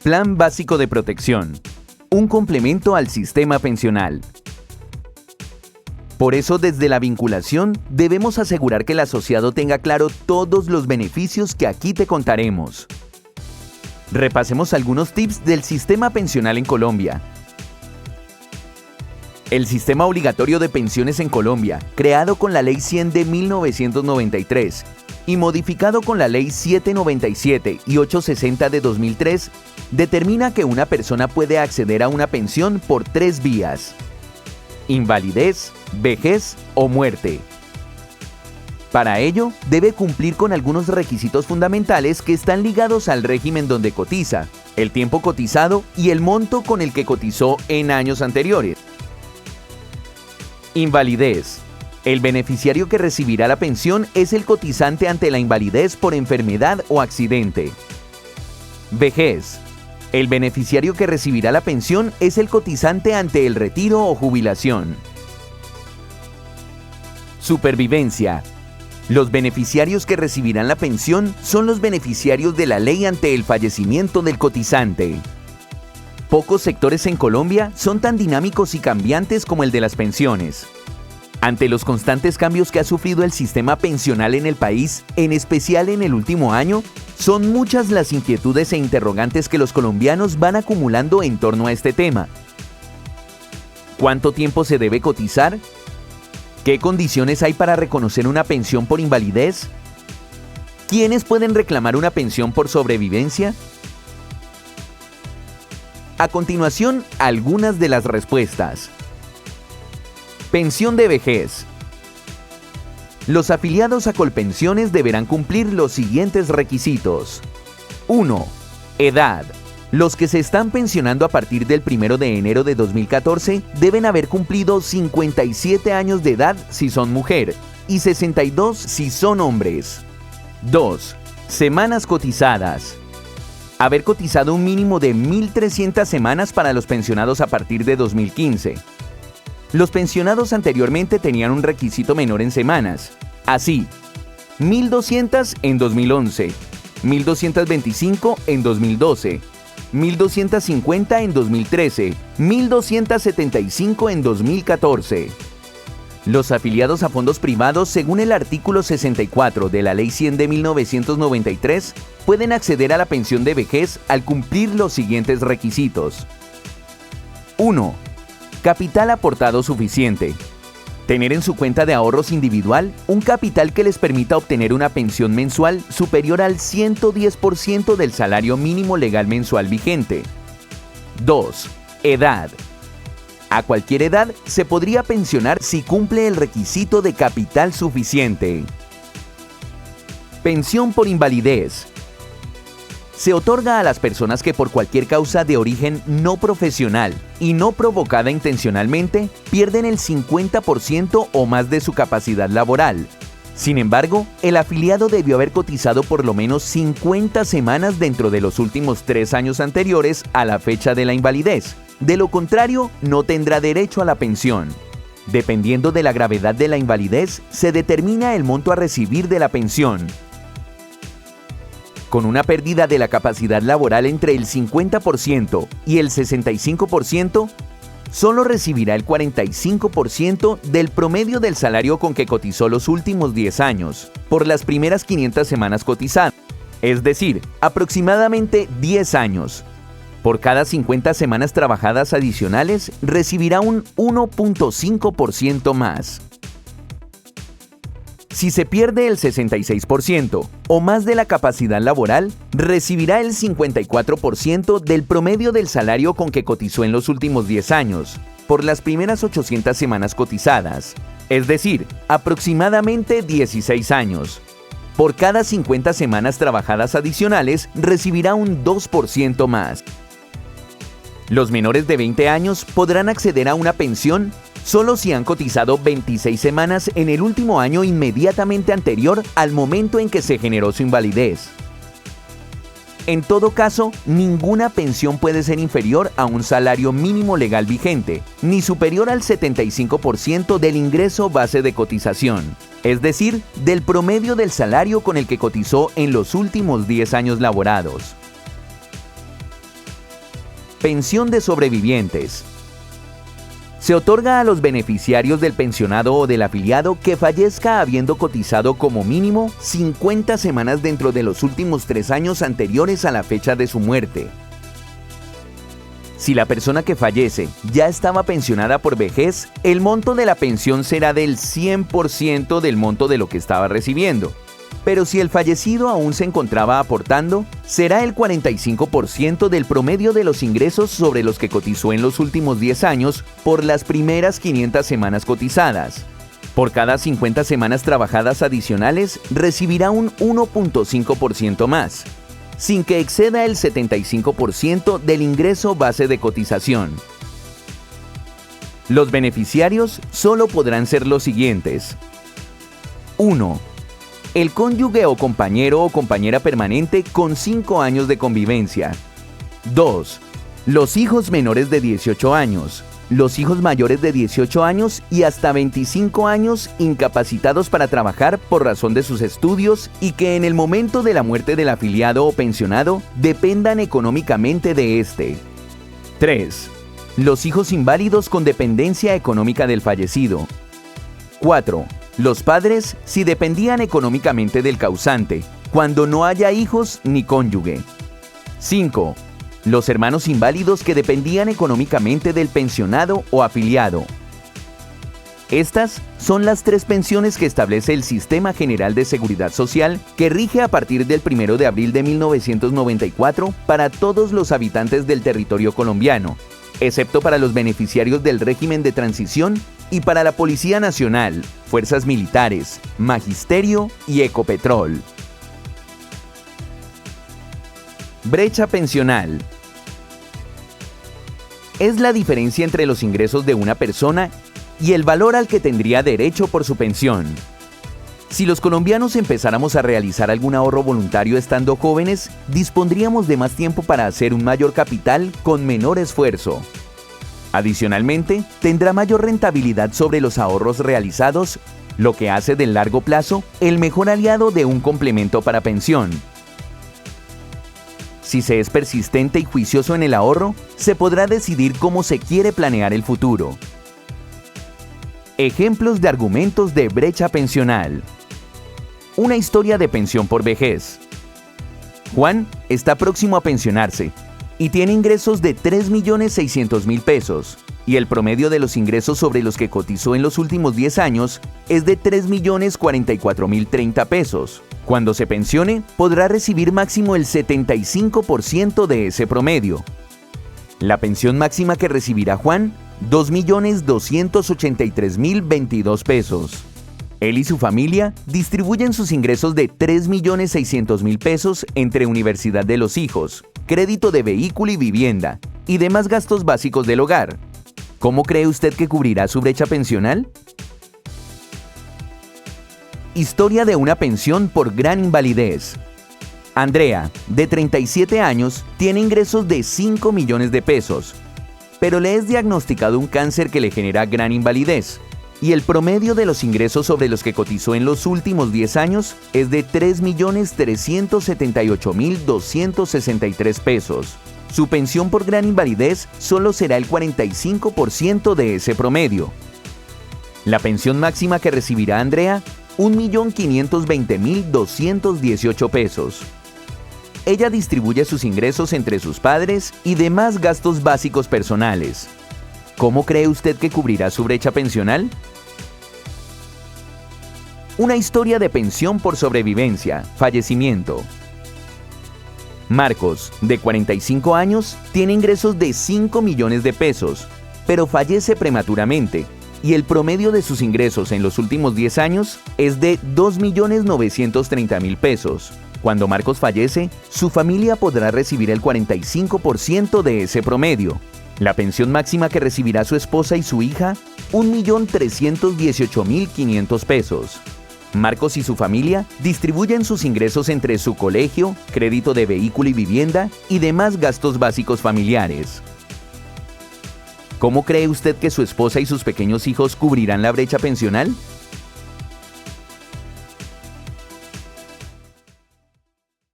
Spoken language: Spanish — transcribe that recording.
Plan Básico de Protección, un complemento al sistema pensional. Por eso, desde la vinculación, debemos asegurar que el asociado tenga claro todos los beneficios que aquí te contaremos. Repasemos algunos tips del sistema pensional en Colombia. El sistema obligatorio de pensiones en Colombia, creado con la Ley 100 de 1993 y modificado con la Ley 797 y 860 de 2003, determina que una persona puede acceder a una pensión por 3 vías: invalidez, vejez o muerte. Para ello, debe cumplir con algunos requisitos fundamentales que están ligados al régimen donde cotiza, el tiempo cotizado y el monto con el que cotizó en años anteriores. Invalidez. El beneficiario que recibirá la pensión es el cotizante ante la invalidez por enfermedad o accidente. Vejez. El beneficiario que recibirá la pensión es el cotizante ante el retiro o jubilación. Supervivencia. Los beneficiarios que recibirán la pensión son los beneficiarios de la ley ante el fallecimiento del cotizante. Pocos sectores en Colombia son tan dinámicos y cambiantes como el de las pensiones. Ante los constantes cambios que ha sufrido el sistema pensional en el país, en especial en el último año, son muchas las inquietudes e interrogantes que los colombianos van acumulando en torno a este tema. ¿Cuánto tiempo se debe cotizar? ¿Qué condiciones hay para reconocer una pensión por invalidez? ¿Quiénes pueden reclamar una pensión por sobrevivencia? A continuación, algunas de las respuestas. Pensión de vejez. Los afiliados a Colpensiones deberán cumplir los siguientes requisitos. 1. Edad. Los que se están pensionando a partir del 1 de enero de 2014 deben haber cumplido 57 años de edad si son mujer y 62 si son hombres. 2. Semanas cotizadas. Haber cotizado un mínimo de 1.300 semanas para los pensionados a partir de 2015. Los pensionados anteriormente tenían un requisito menor en semanas. Así, 1.200 en 2011, 1.225 en 2012, 1.250 en 2013, 1.275 en 2014. Los afiliados a fondos privados, según el artículo 64 de la Ley 100 de 1993, pueden acceder a la pensión de vejez al cumplir los siguientes requisitos. 1. Capital aportado suficiente. Tener en su cuenta de ahorros individual un capital que les permita obtener una pensión mensual superior al 110% del salario mínimo legal mensual vigente. 2. Edad. A cualquier edad se podría pensionar si cumple el requisito de capital suficiente. Pensión por invalidez. Se otorga a las personas que por cualquier causa de origen no profesional y no provocada intencionalmente pierden el 50% o más de su capacidad laboral. Sin embargo, el afiliado debió haber cotizado por lo menos 50 semanas dentro de los últimos 3 años anteriores a la fecha de la invalidez. De lo contrario, no tendrá derecho a la pensión. Dependiendo de la gravedad de la invalidez, se determina el monto a recibir de la pensión. Con una pérdida de la capacidad laboral entre el 50% y el 65%, solo recibirá el 45% del promedio del salario con que cotizó los últimos 10 años, por las primeras 500 semanas cotizadas, es decir, aproximadamente 10 años. Por cada 50 semanas trabajadas adicionales, recibirá un 1.5% más. Si se pierde el 66% o más de la capacidad laboral, recibirá el 54% del promedio del salario con que cotizó en los últimos 10 años, por las primeras 800 semanas cotizadas, es decir, aproximadamente 16 años. Por cada 50 semanas trabajadas adicionales, recibirá un 2% más. Los menores de 20 años podrán acceder a una pensión solo si han cotizado 26 semanas en el último año inmediatamente anterior al momento en que se generó su invalidez. En todo caso, ninguna pensión puede ser inferior a un salario mínimo legal vigente, ni superior al 75% del ingreso base de cotización, es decir, del promedio del salario con el que cotizó en los últimos 10 años laborados. Pensión de sobrevivientes. Se otorga a los beneficiarios del pensionado o del afiliado que fallezca habiendo cotizado como mínimo 50 semanas dentro de los últimos 3 años anteriores a la fecha de su muerte. Si la persona que fallece ya estaba pensionada por vejez, el monto de la pensión será del 100% del monto de lo que estaba recibiendo. Pero si el fallecido aún se encontraba aportando, será el 45% del promedio de los ingresos sobre los que cotizó en los últimos 10 años por las primeras 500 semanas cotizadas. Por cada 50 semanas trabajadas adicionales, recibirá un 1.5% más, sin que exceda el 75% del ingreso base de cotización. Los beneficiarios solo podrán ser los siguientes. 1. El cónyuge o compañero o compañera permanente con 5 años de convivencia. 2. Los hijos menores de 18 años. Los hijos mayores de 18 años y hasta 25 años incapacitados para trabajar por razón de sus estudios y que en el momento de la muerte del afiliado o pensionado dependan económicamente de éste. 3. Los hijos inválidos con dependencia económica del fallecido. 4. Los padres si dependían económicamente del causante, cuando no haya hijos ni cónyuge. 5. Los hermanos inválidos que dependían económicamente del pensionado o afiliado. Estas son las 3 pensiones que establece el Sistema General de Seguridad Social, que rige a partir del 1 de abril de 1994 para todos los habitantes del territorio colombiano, excepto para los beneficiarios del régimen de transición y para la Policía Nacional, Fuerzas Militares, Magisterio y Ecopetrol. Brecha pensional. Es la diferencia entre los ingresos de una persona y el valor al que tendría derecho por su pensión. Si los colombianos empezáramos a realizar algún ahorro voluntario estando jóvenes, dispondríamos de más tiempo para hacer un mayor capital con menor esfuerzo. Adicionalmente, tendrá mayor rentabilidad sobre los ahorros realizados, lo que hace del largo plazo el mejor aliado de un complemento para pensión. Si se es persistente y juicioso en el ahorro, se podrá decidir cómo se quiere planear el futuro. Ejemplos de argumentos de brecha pensional. Una historia de pensión por vejez. Juan está próximo a pensionarse y tiene ingresos de 3.600.000 pesos, y el promedio de los ingresos sobre los que cotizó en los últimos 10 años es de 3.044.030 pesos. Cuando se pensione, podrá recibir máximo el 75% de ese promedio. La pensión máxima que recibirá Juan, 2.283.022 pesos. Él y su familia distribuyen sus ingresos de 3.600.000 pesos entre universidad de los hijos, crédito de vehículo y vivienda, y demás gastos básicos del hogar. ¿Cómo cree usted que cubrirá su brecha pensional? Historia de una pensión por gran invalidez. Andrea, de 37 años, tiene ingresos de 5 millones de pesos, pero le es diagnosticado un cáncer que le genera gran invalidez, y el promedio de los ingresos sobre los que cotizó en los últimos 10 años es de 3.378.263 pesos. Su pensión por gran invalidez solo será el 45% de ese promedio. La pensión máxima que recibirá Andrea, 1.520.218 pesos. Ella distribuye sus ingresos entre sus padres y demás gastos básicos personales. ¿Cómo cree usted que cubrirá su brecha pensional? Una historia de pensión por sobrevivencia, fallecimiento. Marcos, de 45 años, tiene ingresos de 5 millones de pesos, pero fallece prematuramente, y el promedio de sus ingresos en los últimos 10 años es de 2.930.000 pesos. Cuando Marcos fallece, su familia podrá recibir el 45% de ese promedio. La pensión máxima que recibirá su esposa y su hija, 1.318.500 pesos. Marcos y su familia distribuyen sus ingresos entre su colegio, crédito de vehículo y vivienda y demás gastos básicos familiares. ¿Cómo cree usted que su esposa y sus pequeños hijos cubrirán la brecha pensional?